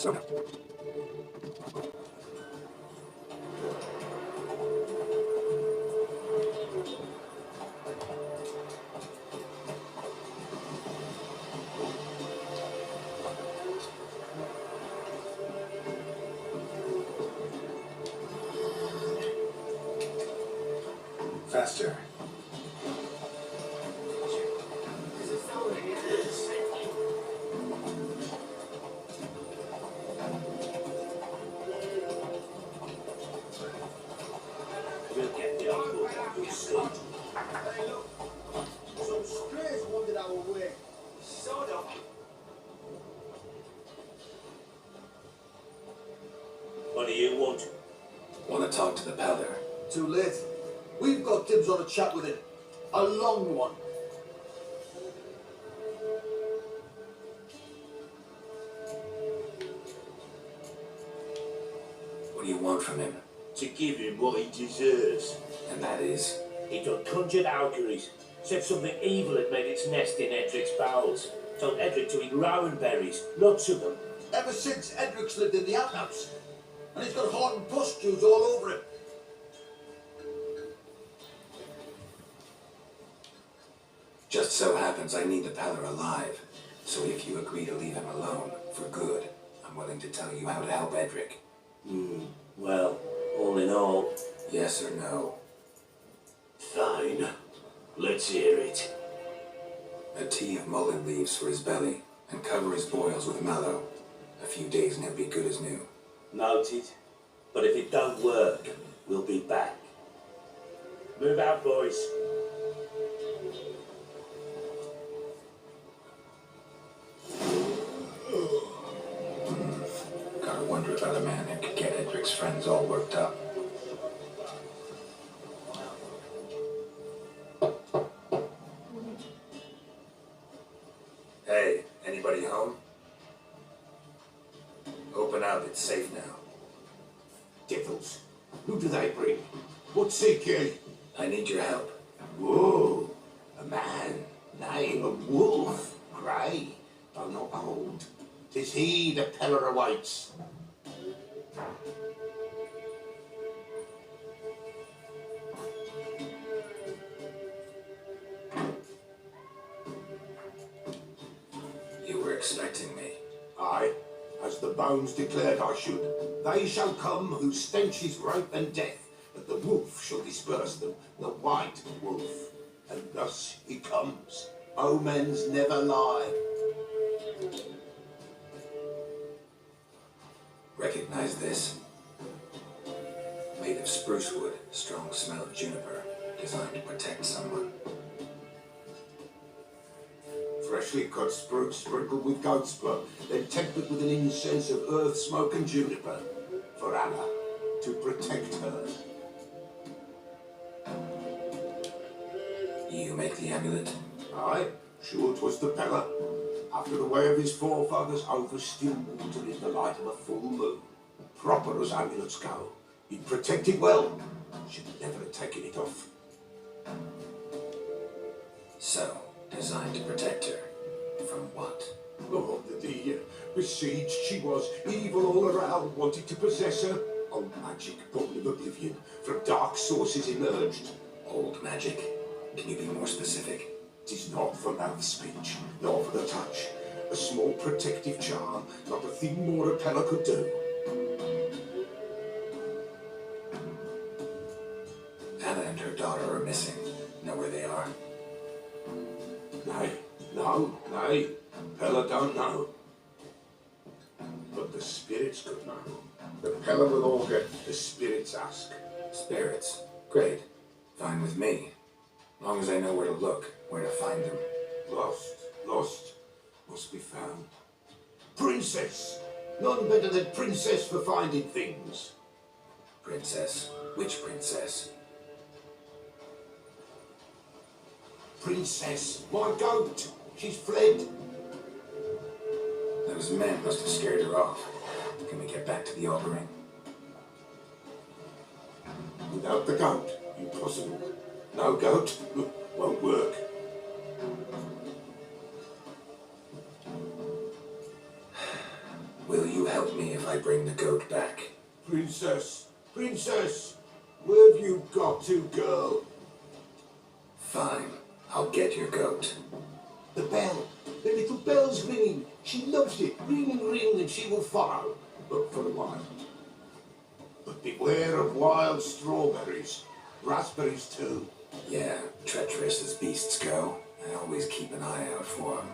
Faster. We'll get the old book, you'll see. Hey, look. Some strays wandered our way. Sod off. What do you want? Want to talk to the peddler? Too late. We've got dibs on a chat with him. A long one. What do you want from him? To give him what he deserves. And that is? He done conjured auguries. Said something evil had made its nest in Edric's bowels. Told Edric to eat rowan berries, lots of them. Ever since Edric's lived in the outhouse. And he's got haunting pustules all over him. Just so happens I need the peddler alive. So if you agree to leave him alone, for good, I'm willing to tell you how to help Edric. Well, all in all, Yes or no? fine. Let's hear it. A tea of mullein leaves for his belly, and cover his boils with mallow. A few days and he'll be good as new. Noted. But if it don't work, we'll be back. Move out, boys. Gotta wonder about a man who could get Edric's friends all worked up. Hey, anybody home? Open up, it's safe now. Devils. Who do they bring? What seek ye? I need your help. Whoa. A man. Name of Wolf. Grey. Though not old. 'Tis he the peddler awaits. You were expecting me. Aye, as the bones declared I should. They shall come whose stench is rape and death, but the wolf shall disperse them, the white wolf. And thus he comes. Omens never lie. Recognize this? Made of spruce wood, strong smell of juniper, designed to protect someone. Freshly cut spruce sprinkled with goat's blood, then tempered with an incense of earth, smoke and juniper. For Anna, to protect her. You make the amulet? Aye, sure 'twas the peddler. After the way of his forefathers, over still water in the light of a full moon. Proper as amulets go. He'd protected well. Should never have taken it off. So, designed to protect her. From what? Oh, the besieged she was, evil all around, wanted to possess her. Old magic, born of oblivion, from dark sources emerged. Old magic? Can you be more specific? 'Tis not for mouth speech, nor for the touch. A small protective charm, not a thing more a peddler could do. Anna and her daughter are missing. Know where they are? Nay, Pella don't know. But the spirits could know. The Pella will augur, the spirits ask. Spirits. Great. Fine with me. Long as I know where to look, where to find them. Lost, must be found. Princess! None better than princess for finding things. Princess? Which princess? Princess, my goat! She's fled. Those men must have scared her off. Can we get back to the auguring? Without the goat, impossible. No goat, won't work. Will you help me? bring the goat back. Princess, princess, where have you got to, girl? Fine, I'll get your goat. The bell, the little bell's ringing. She loves it. Ring, ring, and she will follow, but for a while. But beware of wild strawberries, raspberries too. Yeah, treacherous as beasts go. I always keep an eye out for them.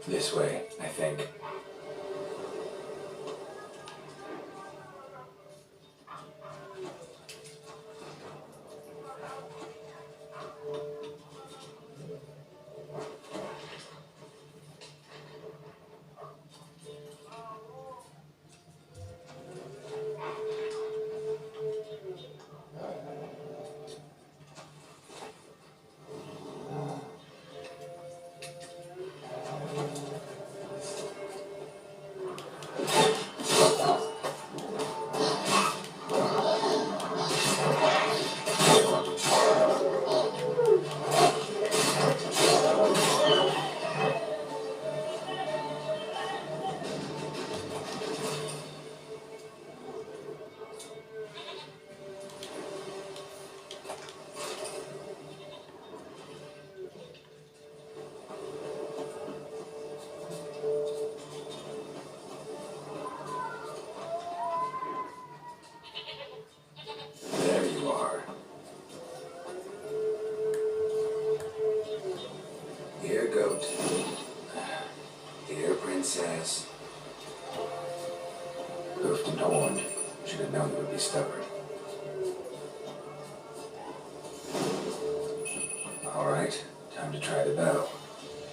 This way, I think. There you are. Dear goat. Dear princess. Hoofed and horned. Should have known you would be stubborn. Alright, time to try the bell.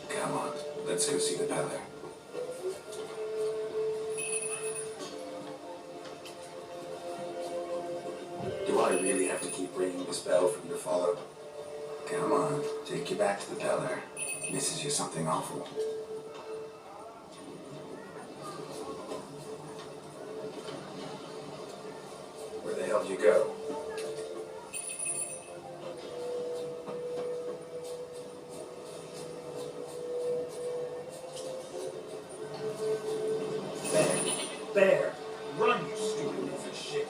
Come on, let's go see the peddler. Do I really have to keep ringing this bell for you to follow? Come on, take you back to the peddler. Misses you something awful. Where the hell did you go? Bear! Run, you stupid piece of shit!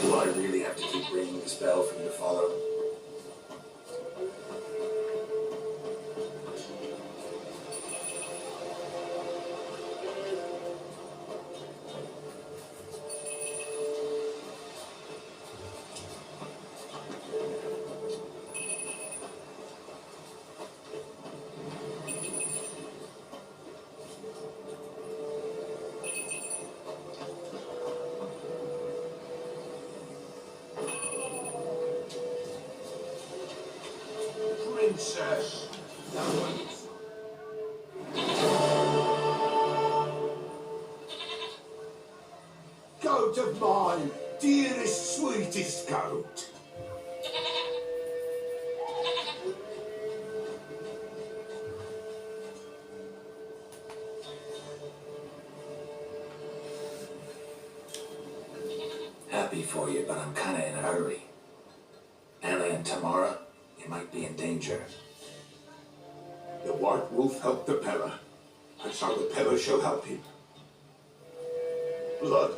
Do I really have to keep ringing this bell for you to follow? Princess. Now wait. Goat of mine, dearest, sweetest goat. for you, but I'm kinda in a hurry. Anna and Tamara, you might be in danger. The White Wolf helped the Pella, and so the Pella shall help him. Blood.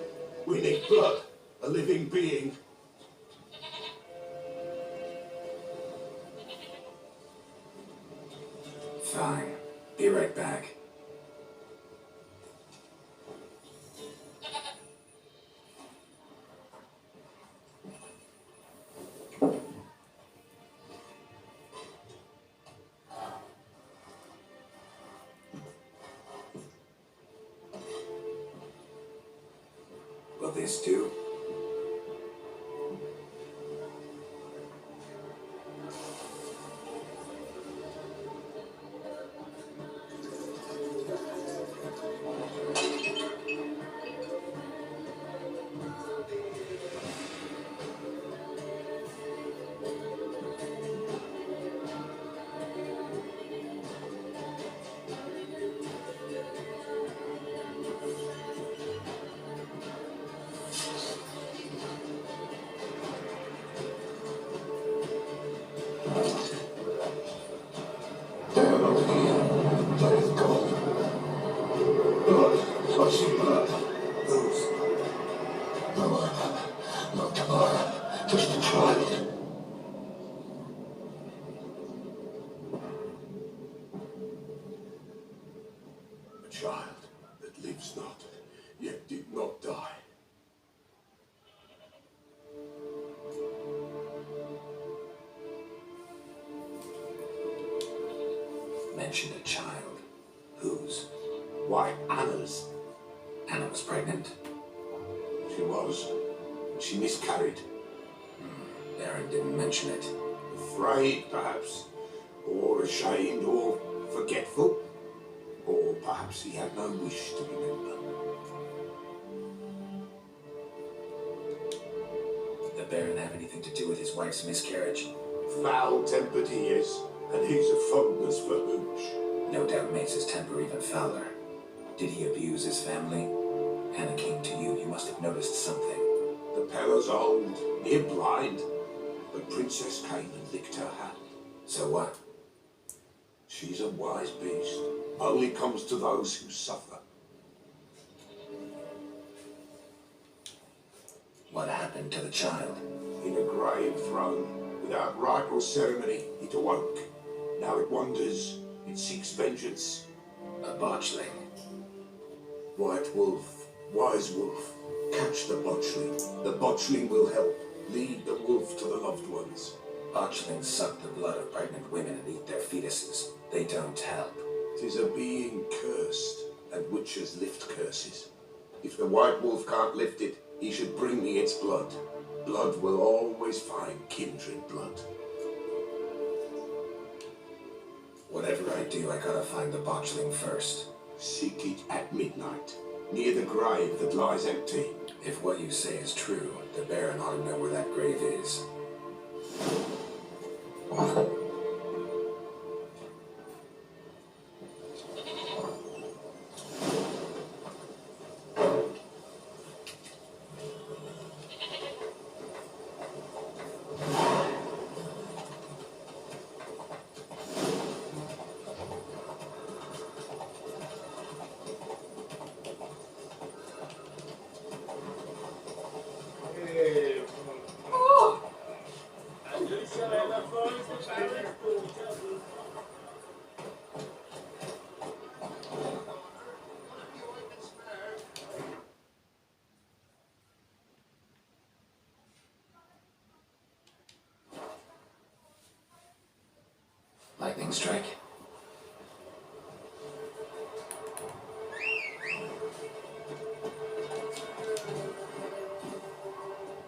We need blood. A living being. Fine. Be right back. Will this do? Child that lives not, yet did not die. Mentioned a child. Whose? Why, Anna's. Anna was pregnant? She was. She miscarried. Baron didn't mention it. Afraid, perhaps. Or ashamed, or forgetful. Or perhaps he had no wish to remember. The Baron have anything to do with his wife's miscarriage? Foul-tempered he is, and he's a fondness for hooch. No doubt makes his temper even fouler. Did he abuse his family? Anna came to you. You must have noticed something. The Pella's old, near blind. The princess came and licked her hand. So what? She's a wise beast. Only comes to those who suffer. What happened to the child? In a grave thrown, without rite or ceremony, it awoke. Now it wanders, it seeks vengeance. A botchling. White Wolf, wise wolf, catch the botchling. The botchling will help, lead the wolf to the loved ones. Botchlings suck the blood of pregnant women and eat their fetuses. They don't help. 'Tis a being cursed, and witches lift curses. If the White Wolf can't lift it, he should bring me its blood. Blood will always find kindred blood. Whatever I do, I gotta find the botchling first. Seek it at midnight, near the grave that lies empty. If what you say is true, the Baron ought to know where that grave is. Lightning strike.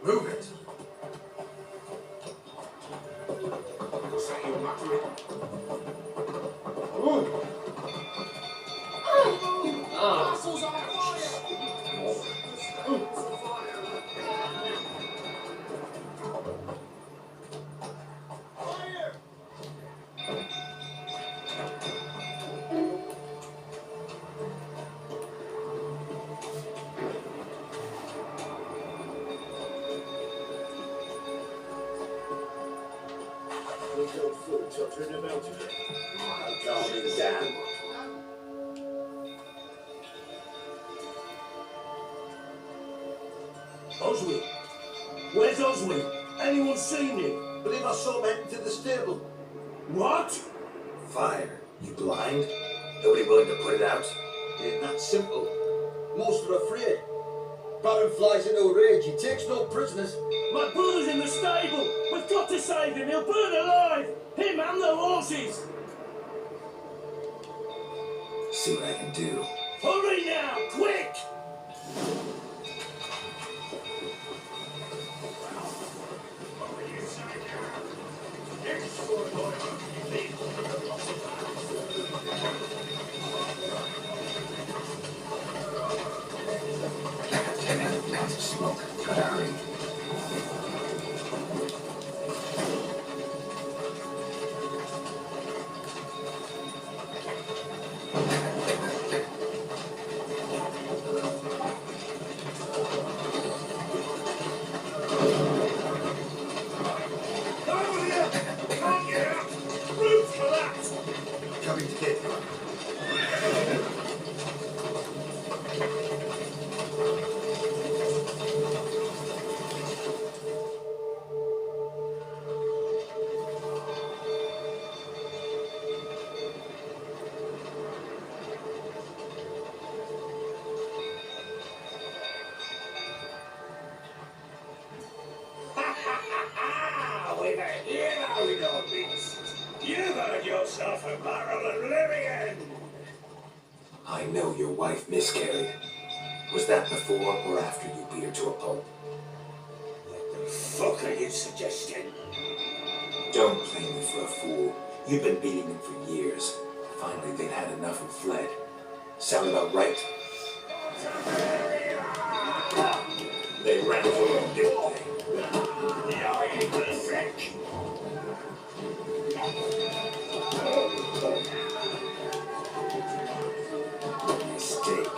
Move it! Say you mutter it. Castle's on fire! a good foot tottering about it. I'm calming down. Oswin! Where's Oswin? Anyone seen him? Believe I saw him heading to the stable. What? Fire. You blind? Nobody willing to put it out? Ain't that simple. Most are afraid. Baron flies into a rage. He takes no prisoners. My brother's in the stable! We've got to save him! He'll burn alive! Him and the horses! See what I can do. Hurry now! Quick! Lots of smoke. Gotta hurry. Over here! Can't get out! Roof collapsed! Coming to get you. With a hero in our midst! You've earned yourself a barrel of living end! I know your wife miscarried. Was that before or after you beat her to a pulp? What the fuck are you suggesting? Don't play me for a fool. You've been beating them for years. Finally, they'd had enough and fled. Sound about right? They ran for you, didn't they? You evil freak! Mistake.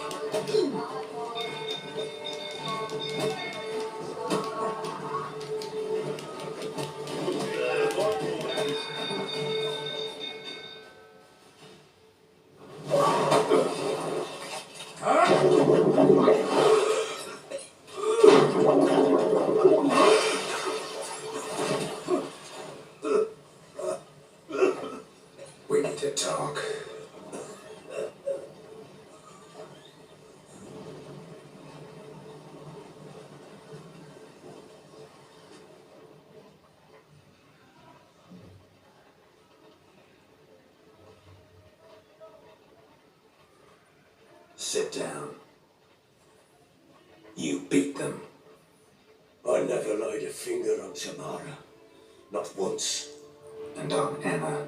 We need to talk. Sit down. You beat them. I never laid a finger on Tamara. Not once. And on Anna.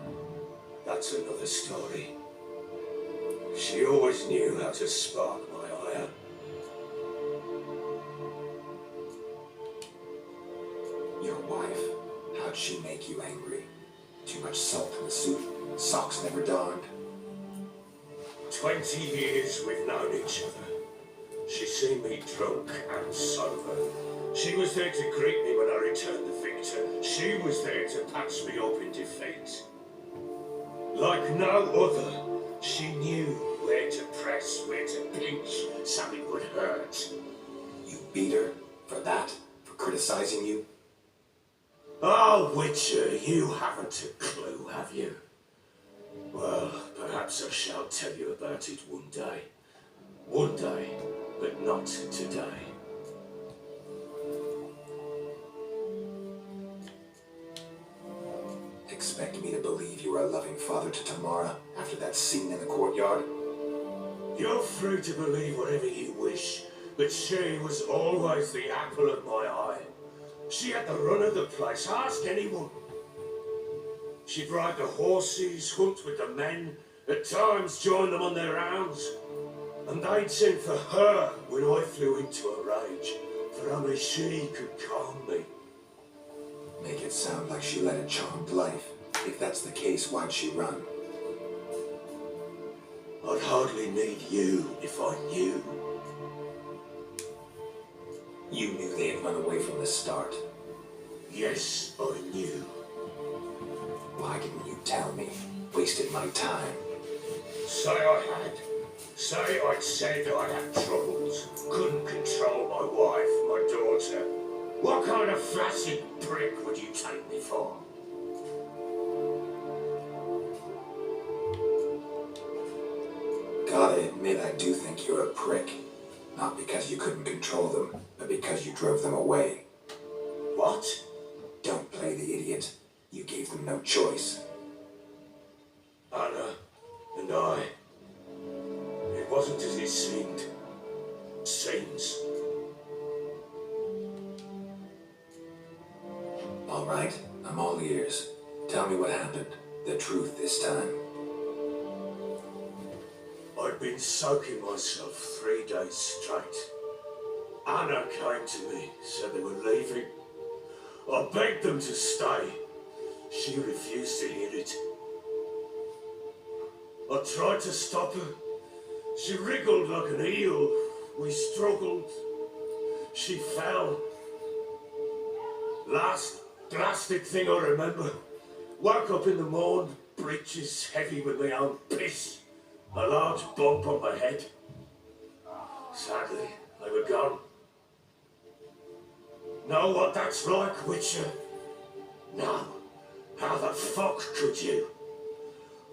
That's another story. She always knew how to spark my ire. Your wife, how'd she make you angry? Too much salt in the soup, socks never darned. 20 years we've known each other. She's seen me drunk and sober. She was there to greet me when I returned the victor. She was there to patch me up in defeat. Like no other, she knew where to press, where to pinch, so it would hurt. You beat her for that? For criticizing you? Oh, Witcher, you haven't a clue, have you? Well, perhaps I shall tell you about it one day. One day, but not today. Expect me to believe you were a loving father to Tamara after that scene in the courtyard? You're free to believe whatever you wish, but she was always the apple of my eye. She had the run of the place, ask anyone. She'd ride the horses, hunt with the men, at times join them on their rounds. And they'd send for her when I flew into a rage, for only she could calm me. Make it sound like she led a charmed life. If that's the case, why'd she run? I'd hardly need you if I knew. You knew they had run away from the start. Yes, I knew. wasted my time. Say I had. Say I'd said I had troubles. Couldn't control my wife, my daughter. What kind of flaccid prick would you take me for? Gotta admit, I do think you're a prick. Not because you couldn't control them, but because you drove them away. What? Don't play the idiot. You gave them no choice. Anna and I. It wasn't as it seemed. Seems. All right, I'm all ears. Tell me what happened. The truth this time. I'd been soaking myself 3 days straight. Anna came to me, said they were leaving. I begged them to stay. She refused to hear it. I tried to stop her. She wriggled like an eel. We struggled. She fell. Last blasted thing I remember. Woke up in the morn, breeches heavy with my own piss. A large bump on my head. Sadly, they were gone. Know what that's like, Witcher? No. How the fuck could you?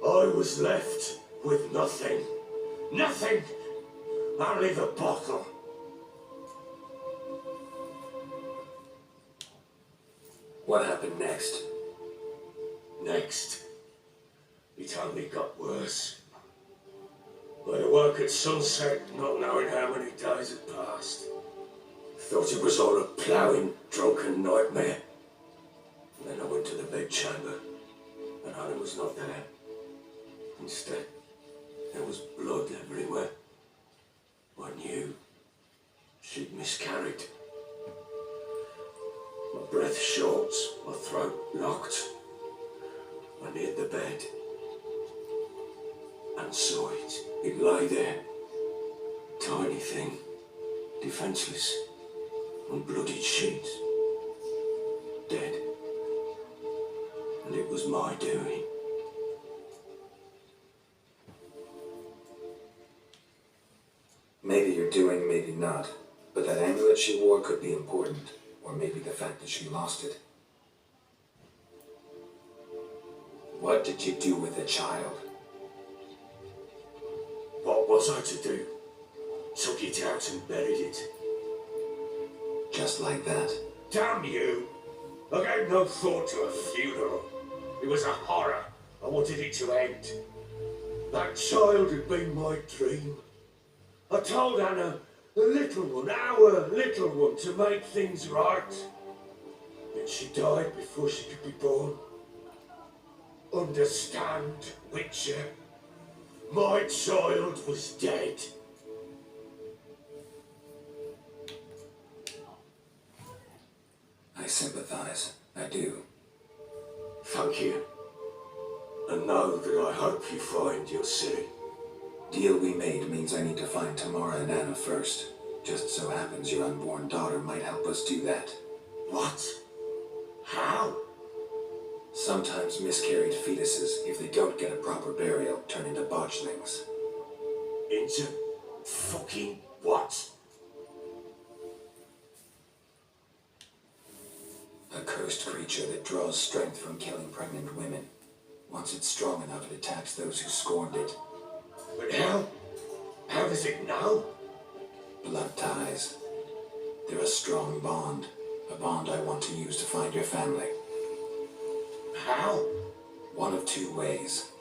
I was left with nothing. Nothing! Only the bottle. What happened next? Next, it only got worse. I awoke at sunset, not knowing how many days had passed. Thought it was all a ploughing, drunken nightmare. And then I went to the bedchamber, and Anna was not there. Instead, there was blood everywhere. I knew she'd miscarried. My breath short, my throat locked. I neared the bed and saw it. It lay there, tiny thing, defenseless, on bloodied sheets, dead. And it was my doing. Maybe you're doing, maybe not. But that amulet she wore could be important. Or maybe the fact that she lost it. What did you do with the child? What was I to do? Took it out and buried it. Just like that. Damn you! I gave no thought to a funeral. It was a horror. I wanted it to end. That child had been my dream. I told Anna, the little one, our little one, to make things right. Then she died before she could be born. Understand, Witcher? My child was dead. I sympathize. I do. Thank you. And know that I hope you find your city. Deal we made means I need to find Tamara and Anna first. Just so happens your unborn daughter might help us do that. What? How? Sometimes miscarried fetuses, if they don't get a proper burial, turn into botchlings. Into fucking what? A cursed creature that draws strength from killing pregnant women. Once it's strong enough, it attacks those who scorned it. But how? How does it know? Blood ties. They're a strong bond. A bond I want to use to find your family. How? One of two ways.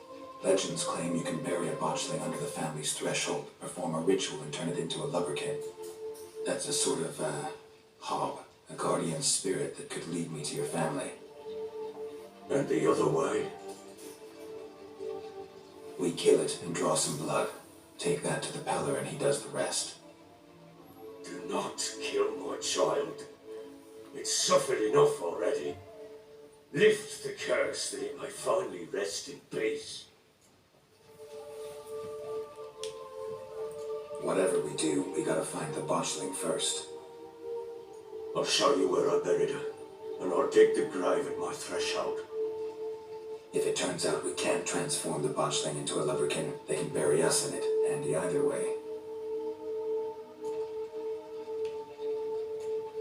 Legends claim you can bury a botchling under the family's threshold, perform a ritual and turn it into a lubberkin. That's a sort of, hob, a guardian spirit that could lead me to your family. And the other way? We kill it and draw some blood. Take that to the Peller and he does the rest. Do not kill my child. It's suffered enough already. Lift the curse that it may finally rest in peace. Whatever we do, we gotta find the botchling first. I'll show you where I buried her, and I'll dig the grave at my threshold. If it turns out we can't transform the botchling into a lubberkin, they can bury us in it. Handy either way.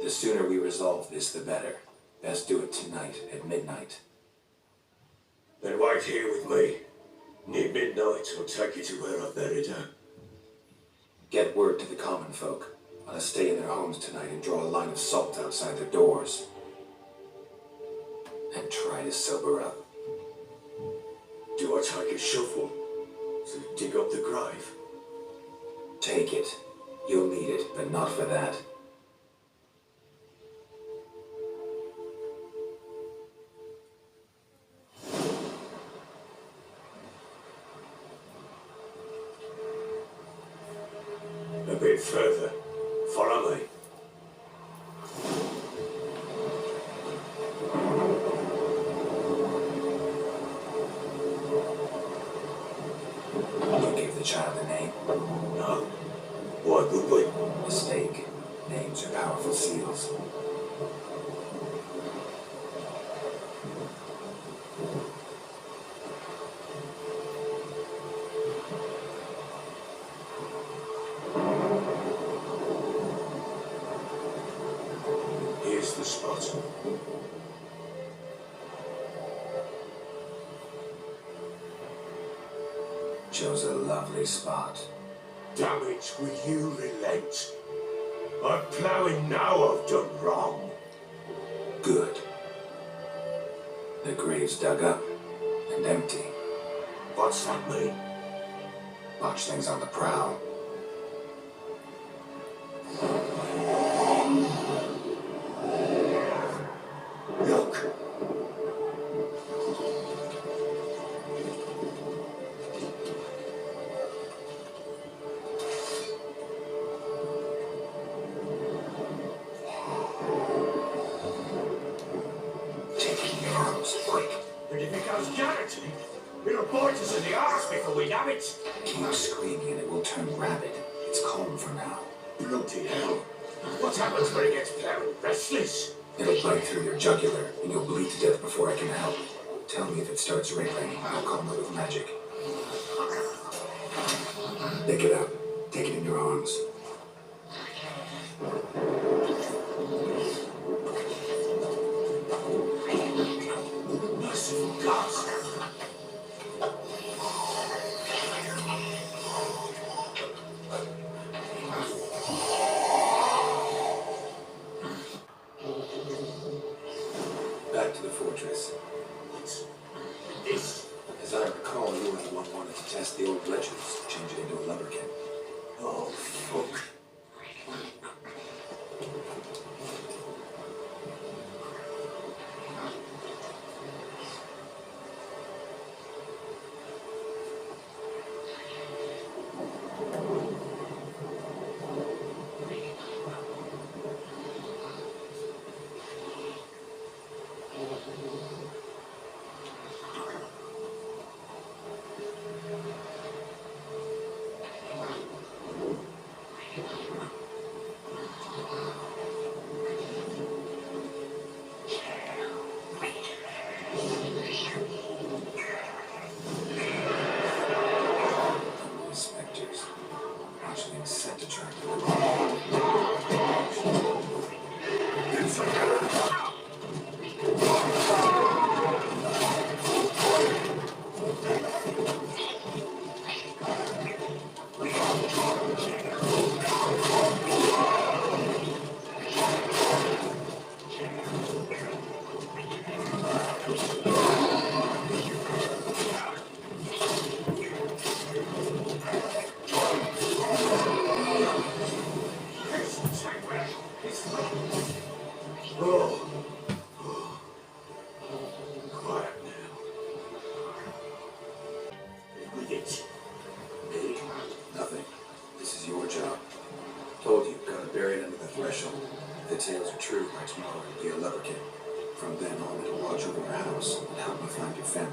The sooner we resolve this, the better. Best do it tonight at midnight. Then wait here with me. Near midnight, I'll take you to where I buried her. Get word to the common folk. Let us stay in their homes tonight and draw a line of salt outside their doors. And try to sober up. Do I take a shovel to dig up the grave? Take it. You'll need it, but not for that. A bit further. Follow me. You give the child a name. No. Why would we? Mistake. Names are powerful seals. Here's the spot. Chose a lovely spot. Damn it, will you relent? I'm ploughing now I've done wrong. Good. The grave's dug up and empty. What's that mean? Botchlings on the prowl. Look. Take it in your arms, quick. And if it goes guaranteed, it'll bite us in the arse before we have it. Keep screaming and it will turn rabid. It's calm for now. Bloody hell. What happens when it gets plowing restless? It'll bite through your jugular and you'll bleed to death before I can help. Tell me if it starts wriggling. I'll calm it with magic. Pick it up. Take it in your arms. Merciful gods. Back to the fortress. This. As I recall, you were the one wanted to test the old legends, change it into a lubberkin. Oh, fuck. Spectres. Botchlings set to track them. Oh. Quiet now. With it. Me. Nothing. This is your job. Told you, gotta bury it under the threshold. If the tales are true, by tomorrow you'll be a lubberkin. From then on, it'll watch over your house and help you find your family.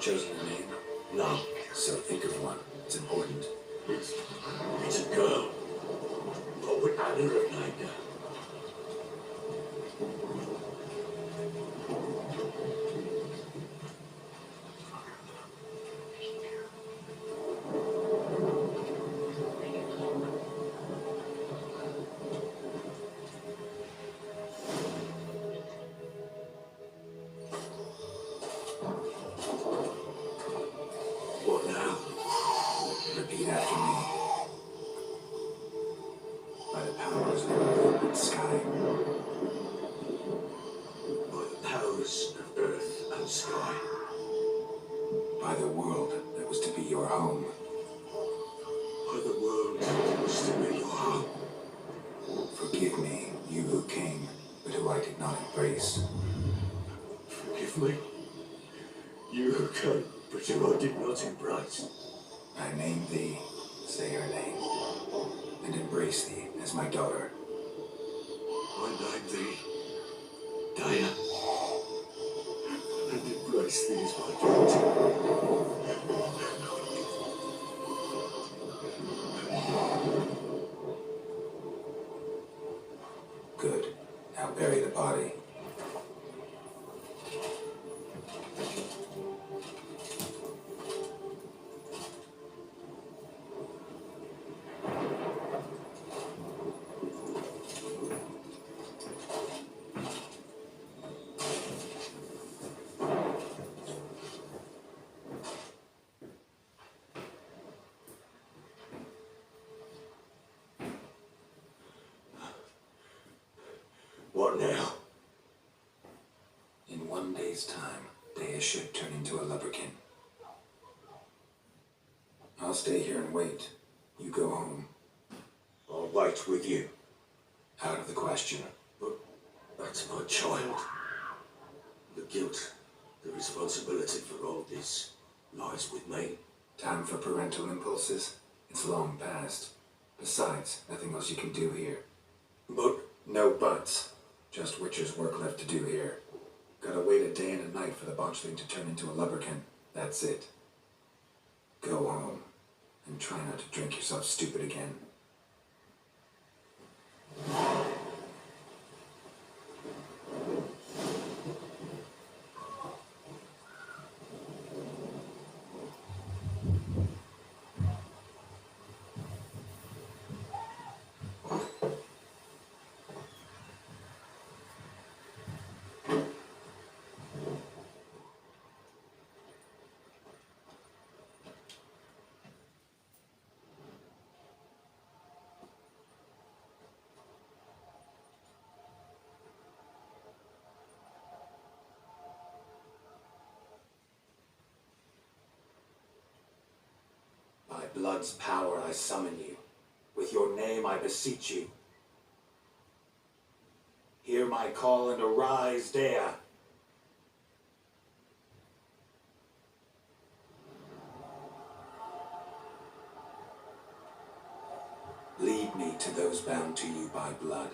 chosen a name? No, So think of one. It's important. it's a girl. What would Anna have named her? What now? Repeat after me. By the powers of earth and sky. By the powers of earth and sky. By the world that was to be your home. By the world that was to be your home. Forgive me, you who came, but who I did not embrace. Forgive me. You who came, but who I did not embrace. I name thee, say her name, and embrace thee as my daughter. I name thee, Daya, and embrace thee as my daughter. Good. Now bury the body. What now? In 1 day's time, Dea should turn into a lubberkin. I'll stay here and wait. You go home. I'll wait with you. Out of the question. But that's my child. The guilt, the responsibility for all this lies with me. Time for parental impulses? It's long past. Besides, nothing else you can do here. But No buts. Just Witcher's work left to do here. Gotta wait a day and a night for the botchling to turn into a lubberkin. That's it. Go home. And try not to drink yourself stupid again. By blood's power I summon you. With your name I beseech you. Hear my call and arise, Dea. Lead me to those bound to you by blood.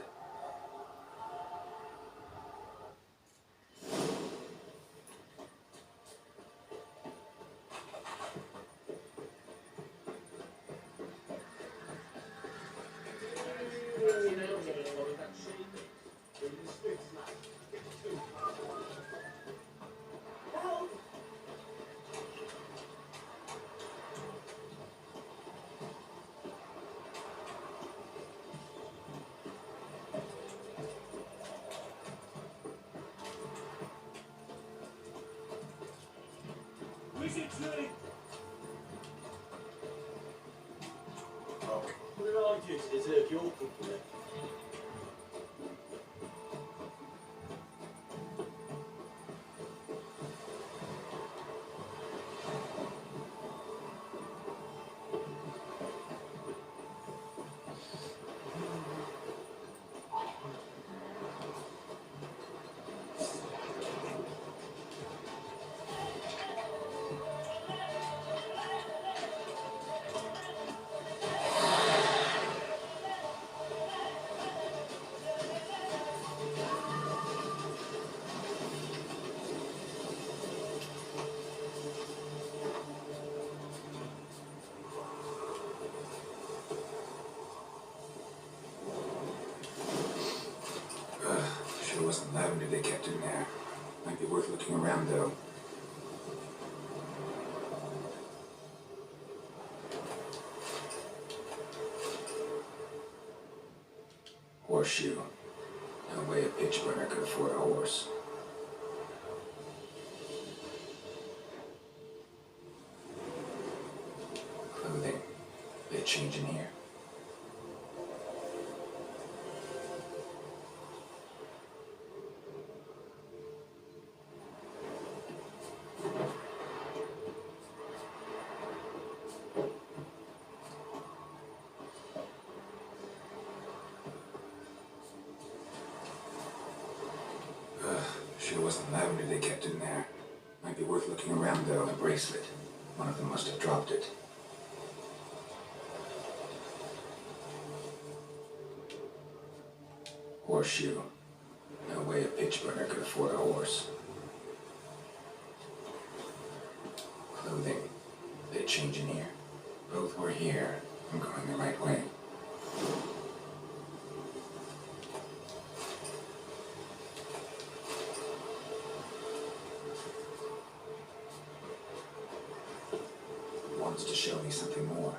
What did I do to deserve your company? lavender they kept in there. Might be worth looking around, though. Horseshoe. No way a pitch burner could afford a horse. Clothing. They change in here. Sure wasn't lavender they kept in there. Might be worth looking around, though. A bracelet. One of them must have dropped it. Horseshoe. No way a pitch burner could afford a horse. Clothing. They change in here. Both were here. I'm going the right way. Wants to show me something more.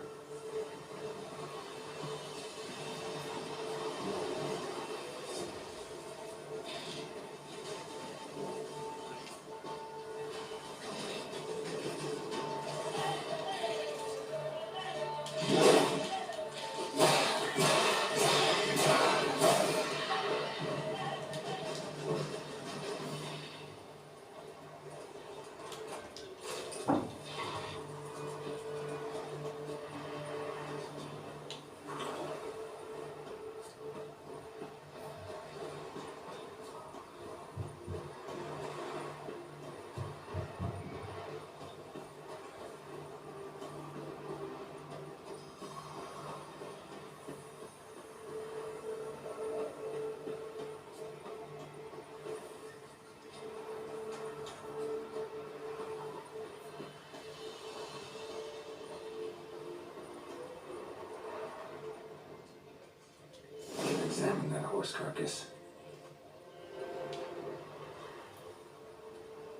Examine that horse carcass.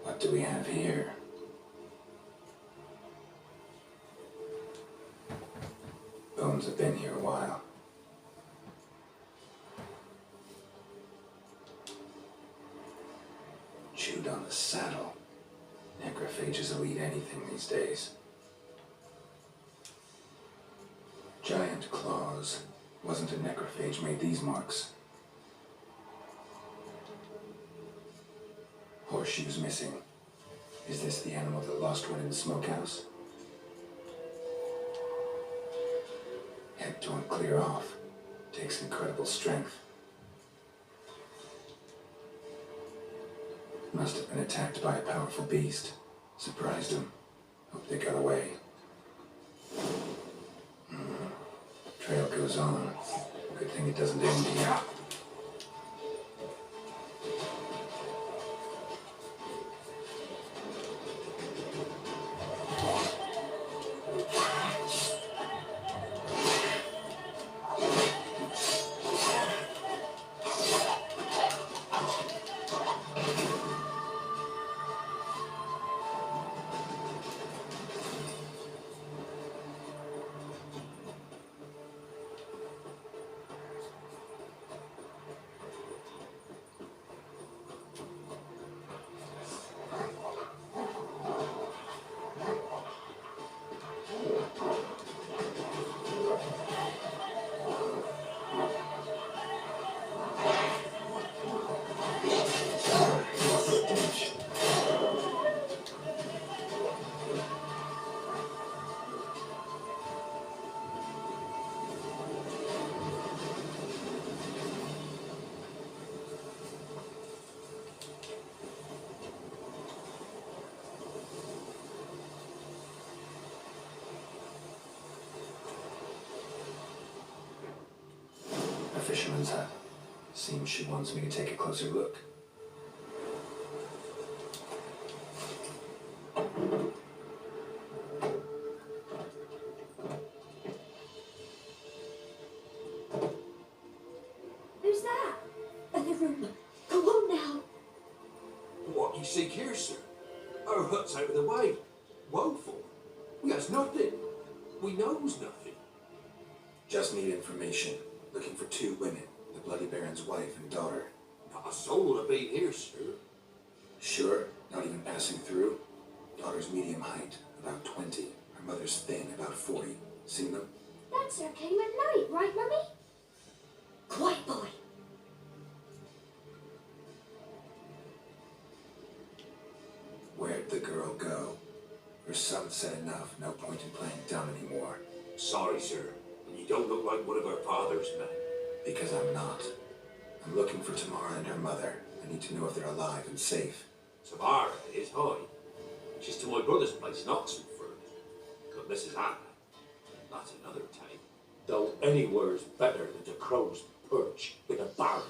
What do we have here? Bones have been here a while. Chewed on the saddle. Necrophages will eat anything these days. Giant claws. Wasn't a necrophage made these marks. Horseshoes missing. Is this the animal that lost one in the smokehouse? Head torn clear off. Takes incredible strength. Must have been attacked by a powerful beast. Surprised him. Hope they got away. Trail goes on. Good thing it doesn't end here. Fisherman's hut. Seems she wants me to take a closer look. Who's that? Another room. Go on now. seek here, sir. Our hut's out of the way. Woeful. We has nothing. We knows nothing. Just need information. Looking for 2 women, the Bloody Baron's wife and daughter. Not a soul have been here, sir. Sure? Not even passing through? Daughter's medium height, about 20. Her mother's thin, about 40. Seen them? That sir came at night, right, Mummy? Quiet, boy. Where'd the girl go? Her son said enough, no point in playing dumb anymore. Sorry, sir. You don't look like one of our father's men. Because I'm not. I'm looking for Tamara and her mother. I need to know if they're alive and safe. Tamara is high. She's to my brother's place in Oxenford. But Mrs. Anna, that's another time. Though anywhere's better than the crow's perch in a barn.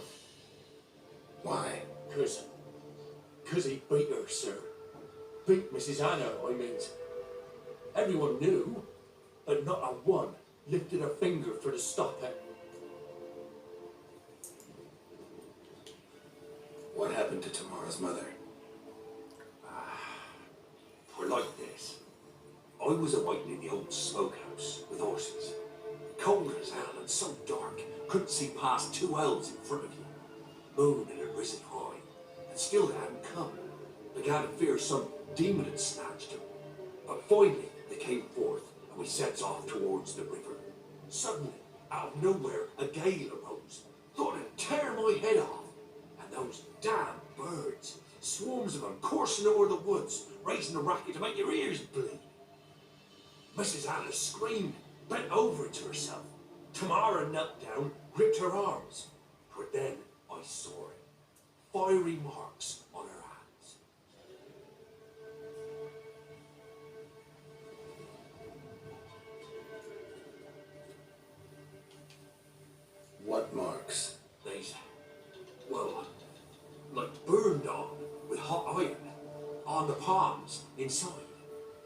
Why? Cause he beat her, sir. Beat Mrs. Anna, I meant. Everyone knew, but not a one lifted a finger for to stop him. What happened to Tamara's mother? We're like this. I was awaiting in the old smokehouse with horses. Cold as hell and so dark, couldn't see past 2 elves in front of you. Moon had risen high, and still they hadn't come. Began to fear some demon had snatched him. But finally they came forth, and we sets off towards the river. Suddenly, out of nowhere, a gale arose. Thought it'd tear my head off. And those damn birds, swarms of them coursing over the woods, raising a racket to make your ears bleed. Mrs. Anna screamed, bent over to herself. Tamara knelt down, gripped her arms. But then I saw it. Fiery marks on her hands. What marks? These, well, like burned on with hot iron. On the palms, inside.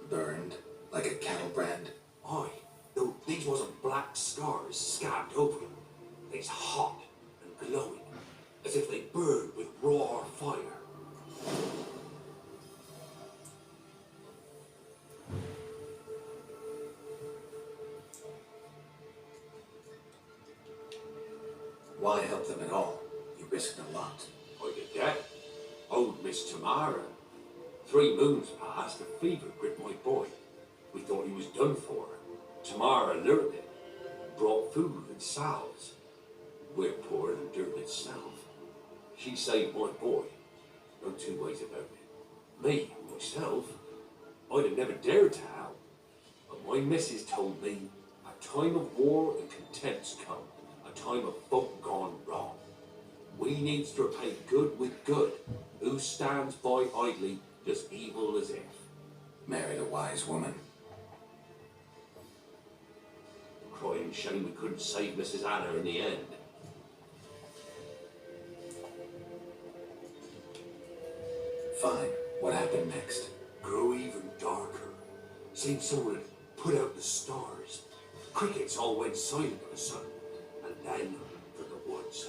Burned? Like a cattle brand? Aye, though these wasn't black scars scabbed over them. They's hot and glowing, as if they burned with raw fire. Why help them at all? You risked a lot. I get that. Old Miss Tamara. 3 moons passed, a fever gripped my boy. We thought he was done for. Tamara learned it. Brought food and salves. We're poorer than dirt itself. She saved my boy. No 2 ways about it. Me, myself, I'd have never dared to help. But my missus told me a time of war and content's come. A time of folk gone wrong. We needs to repay good with good. Who stands by idly does evil as if. Married a wise woman. Crying shame we couldn't save Mrs. Anna in the end. Fine. What happened next? Grew even darker. Seemed someone had put out the stars. Crickets all went silent of a sudden. And then, from the woods,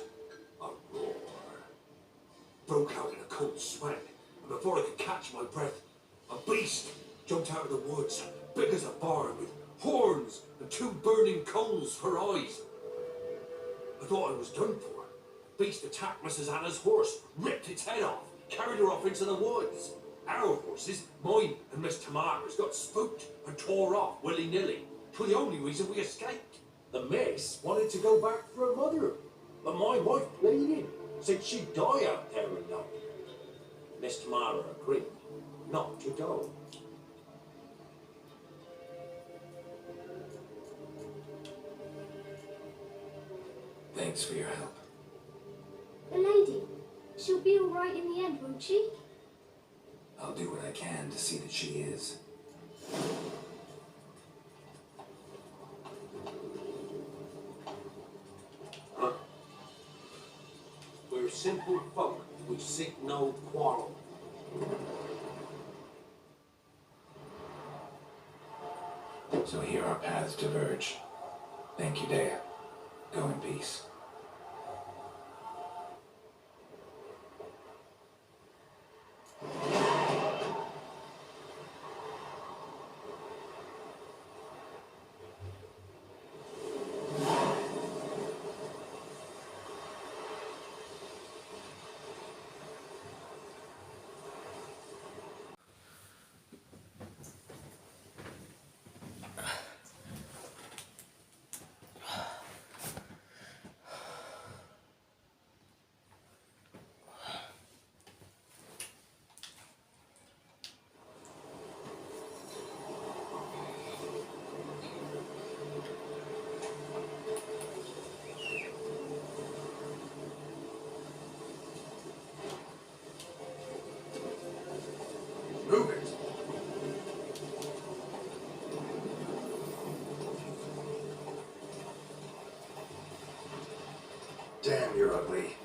a roar. Broke out in a cold sweat. And before I could catch my breath, a beast jumped out of the woods, big as a barn, with horns and 2 burning coals for eyes. I thought I was done for. Beast attacked Mrs. Anna's horse, ripped its head off, carried her off into the woods. Our horses, mine and Miss Tamara's, got spooked and tore off willy-nilly. 'Twas the only reason we escaped. The miss wanted to go back for her mother, but my wife pleaded, said she'd die out there alone. Miss Tamara agreed not to go. Thanks for your help. The lady, she'll be all right in the end, won't she? I'll do what I can to see that she is. We're simple folk, we seek no quarrel. So here our paths diverge. Thank you, Dea. Go in peace. Damn, you're ugly.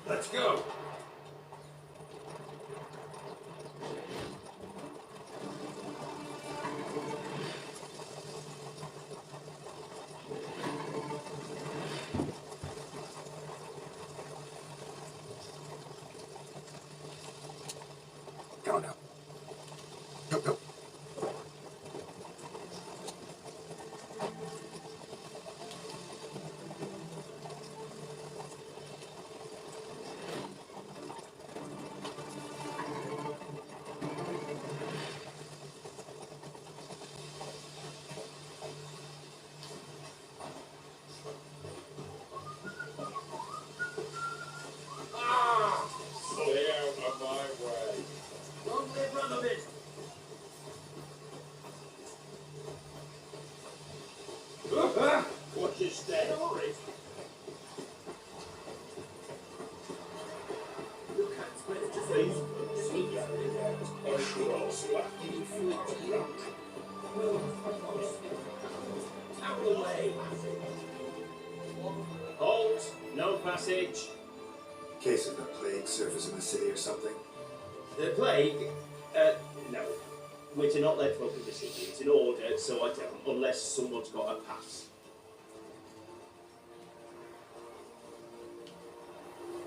Let's go. Go now. Go, go. Stay out of my way. Long live Rabbit! Watch your step. You can't spread it to face. Out of the way! Halt! No passage. Case of the plague surface in the city or something. The plague? No. We're to not let folk in the city. It's an order, so I don't, unless someone's got a pass.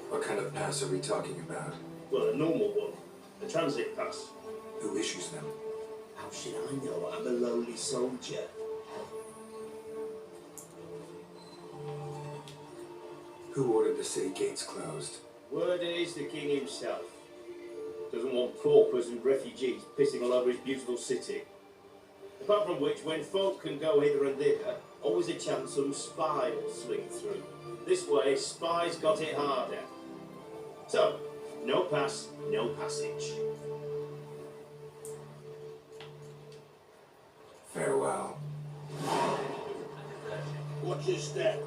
What kind of pass are we talking about? Well, a normal one. A transit pass. Who issues them? How should I know? I'm a lowly soldier. Who ordered the city gates closed? Word is the king himself. Doesn't want paupers and refugees pissing all over his beautiful city. Apart from which, when folk can go hither and thither, always a chance some spy will slink through. This way, spies got it harder. So, no pass, no passage. Farewell. Watch your step.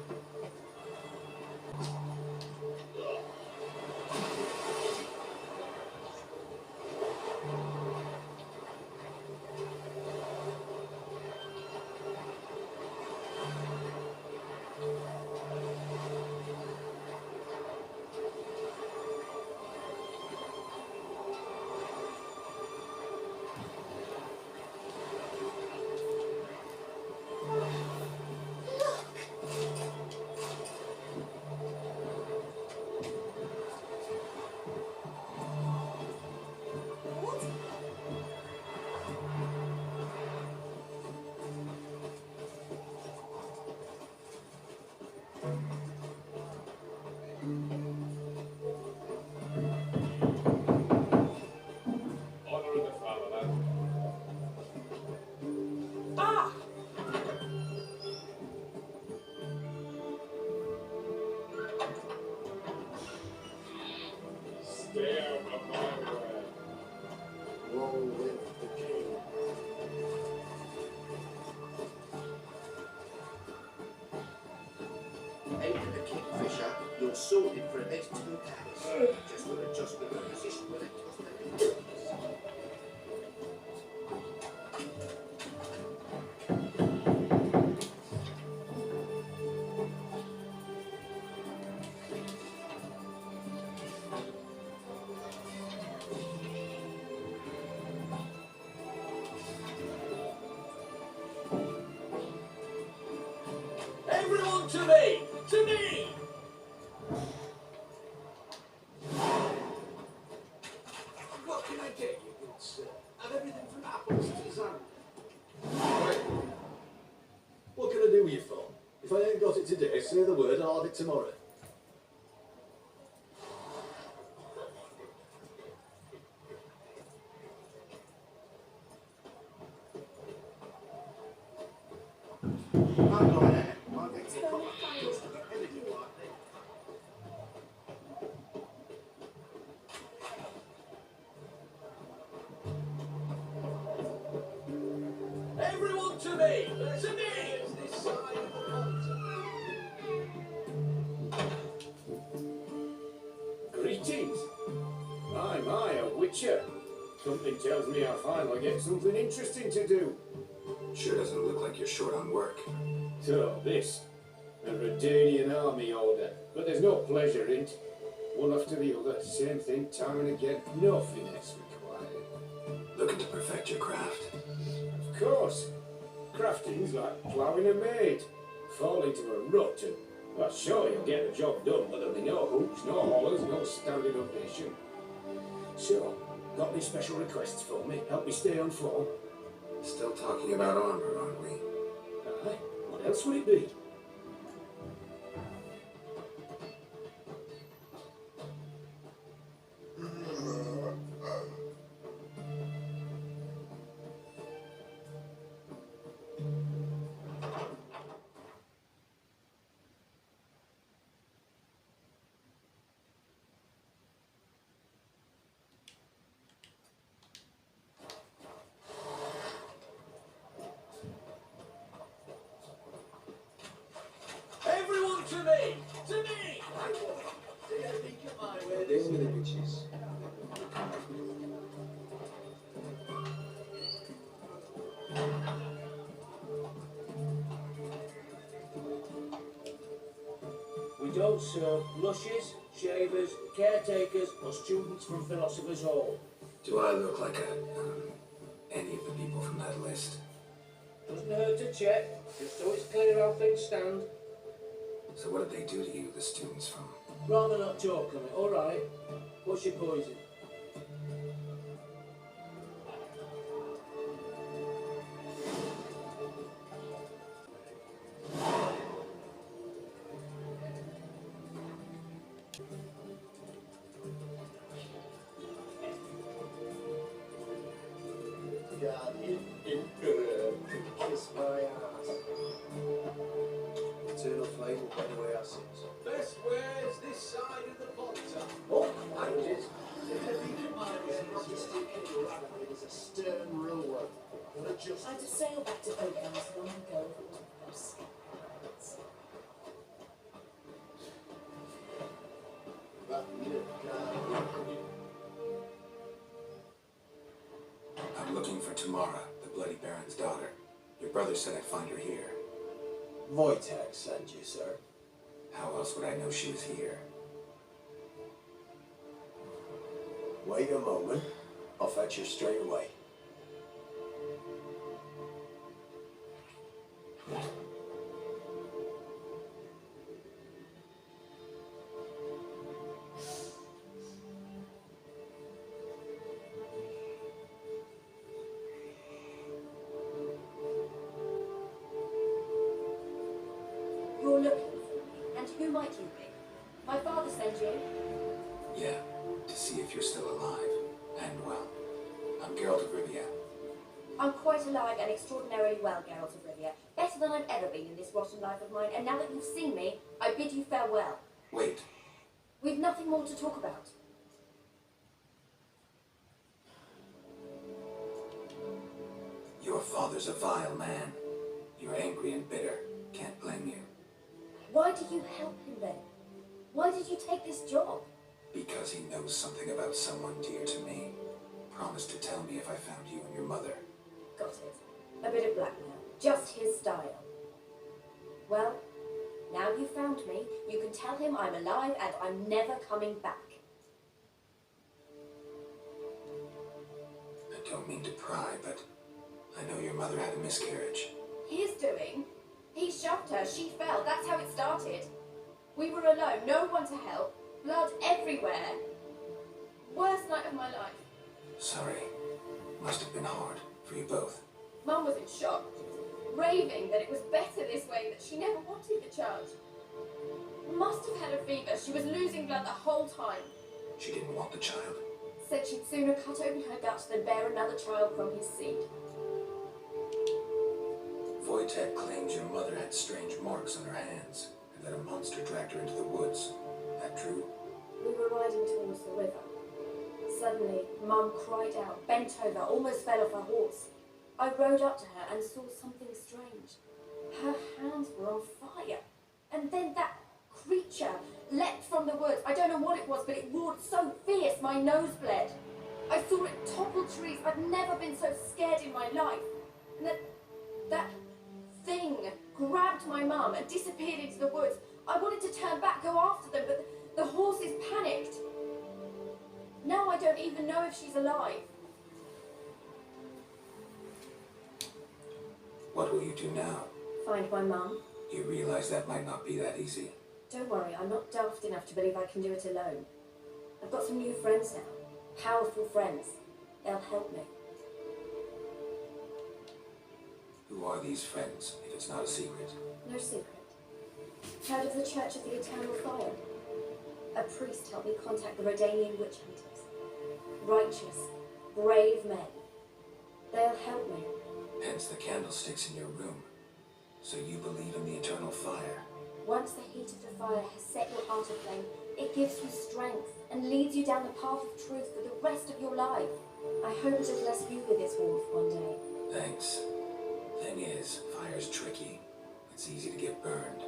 Stay out of my way. Long live the king. Aim for the kingfisher, you're sorted for the next 2 days. Just to me! To me! What can I get you, good sir? I've everything from apples to lasagna. What can I do with you for? If I ain't got it today, say the word and I'll have it tomorrow. Everyone to me! To me! This side of the altar. Greetings. My, a witcher. Something tells me I'll finally get something interesting to do. Sure doesn't look like you're short on work. So, this. A Redanian army order. But there's no pleasure in it. One after the other, same thing time and again. No finesse required. Looking to perfect your craft. Of course. Crafting's like ploughing a maid. Fall into a rut and, well, sure, you'll get the job done, but there'll be no hoops, no hollers, no standing ovation. So, got any special requests for me? Help me stay on form? Still talking about armor, aren't we? Aye, what else would it be? Everyone to me! To me! Deal with the witches. We don't serve lushes, shavers, caretakers, or students from Philosopher's Hall. Do I look like any of the people from that list? Doesn't hurt to check, just so it's clear how things stand. So what did they do to you, the students from... Rather not talk on it, alright. What's your poison? Guardian Emperor, kiss my ass. Eternal flame will burn away our sins. Best wares this side of the altar. Oh, languages. Is a stern ruler. I'd have sailed back to Oakhouse long ago if it wasn't for those scabbards. I'm looking for Tamara, the Bloody Baron's daughter. Your brother said I'd find her here. Wojtek sent you, sir. How else would I know she was here? Wait a moment. I'll fetch her straight away. You're looking for me, and who might you be? My father sent you. Yeah, to see if you're still alive. And well, I'm Geralt of Rivia. I'm quite alive and extraordinarily well, Geralt of Rivia. Better than I've ever been in this rotten life of mine, and now that you've seen me, I bid you farewell. Wait, We've nothing more to talk about. your father's a vile man. You're angry and bitter. Can't blame you. Why do you help him then? Why did you take this job? Because he knows something about someone dear to me. Promised to tell me if I found you and your mother. Got it. A bit of blackmail. Just his style. Well, now you've found me, you can tell him I'm alive and I'm never coming back. I don't mean to pry, but I know your mother had a miscarriage. His doing? He shoved her, she fell, that's how it started. We were alone, no one to help, blood everywhere. Worst night of my life. Sorry. Must have been hard for you both. Mum was in shock, raving that it was better this way, that she never wanted the child. Must have had a fever, she was losing blood the whole time. She didn't want the child. Said she'd sooner cut open her gut than bear another child from his seed. Wojtek claims your mother had strange marks on her hands, and that a monster dragged her into the woods. That true? We were riding towards the river. Suddenly, Mum cried out, bent over, almost fell off her horse. I rode up to her and saw something strange. Her hands were on fire. And then that creature leapt from the woods. I don't know what it was, but it roared so fierce my nose bled. I saw it topple trees. I've never been so scared in my life. And that thing grabbed my mum and disappeared into the woods. I wanted to turn back, go after them, but the horses panicked. Now I don't even know if she's alive. What will you do now? Find my mum. You realize that might not be that easy. Don't worry, I'm not daft enough to believe I can do it alone. I've got some new friends now. Powerful friends. They'll help me. Who are these friends, if it's not a secret? No secret. Heard of the Church of the Eternal Fire? A priest helped me contact the Redanian witch hunters. Righteous, brave men. They'll help me. Hence the candlesticks in your room. So you believe in the eternal fire? Once the heat of the fire has set your heart aflame, it gives you strength and leads you down the path of truth for the rest of your life. I hope it'll bless you with its warmth one day. Thanks. Thing is, fire's tricky. It's easy to get burned.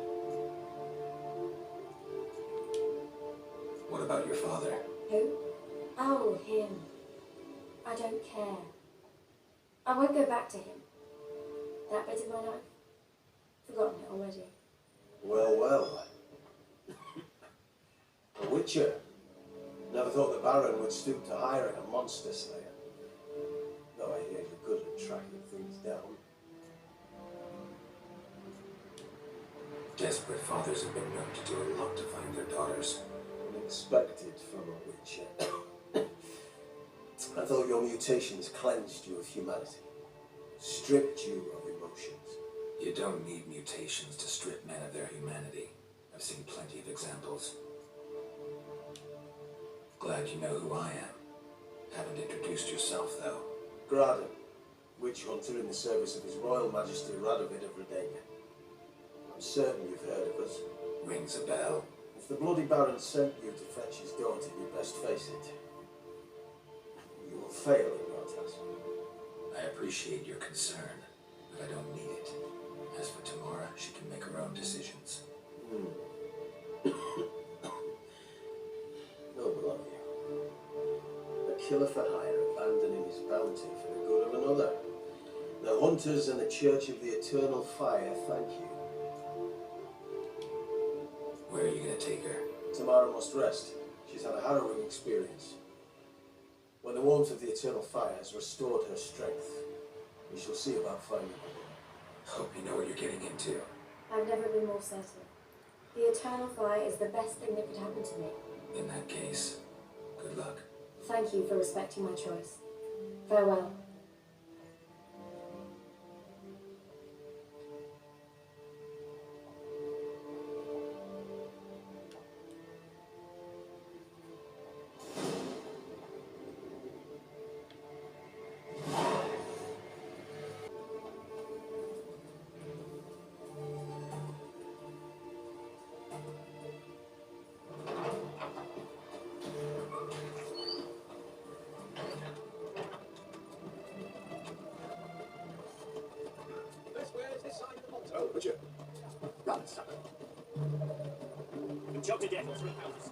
What about your father? Who? Oh, him. I don't care. I won't go back to him. That bit of my life? Forgotten it already. Well, well. A witcher. Never thought the Baron would stoop to hiring a monster slayer. Though I hear you're good at tracking things down. Desperate fathers have been known to do a lot to find their daughters. Unexpected from a witcher. I thought your mutations cleansed you of humanity. Stripped you of emotions. You don't need mutations to strip men of their humanity. I've seen plenty of examples. Glad you know who I am. Haven't introduced yourself, though. Graden, witch hunter in the service of His Royal Majesty Radovid of Redania. I'm certain you've heard of us. Rings a bell. If the Bloody Baron sent you to fetch his daughter, you best face it. You will fail in your task. I appreciate your concern, but I don't need it. As for Tamara, she can make her own decisions. Noble of you. A killer for hire, abandoning his bounty for the good of another. The hunters and the Church of the Eternal Fire thank you. Where are you going to take her? Tamara must rest. She's had a harrowing experience. When the warmth of the Eternal Fire has restored her strength, we shall see about finding her. Hope you know what you're getting into. I've never been more certain. The Eternal Fire is the best thing that could happen to me. In that case, good luck. Thank you for respecting my choice. Farewell. Oh, would you? Run, sucker. Been choked to death or through houses.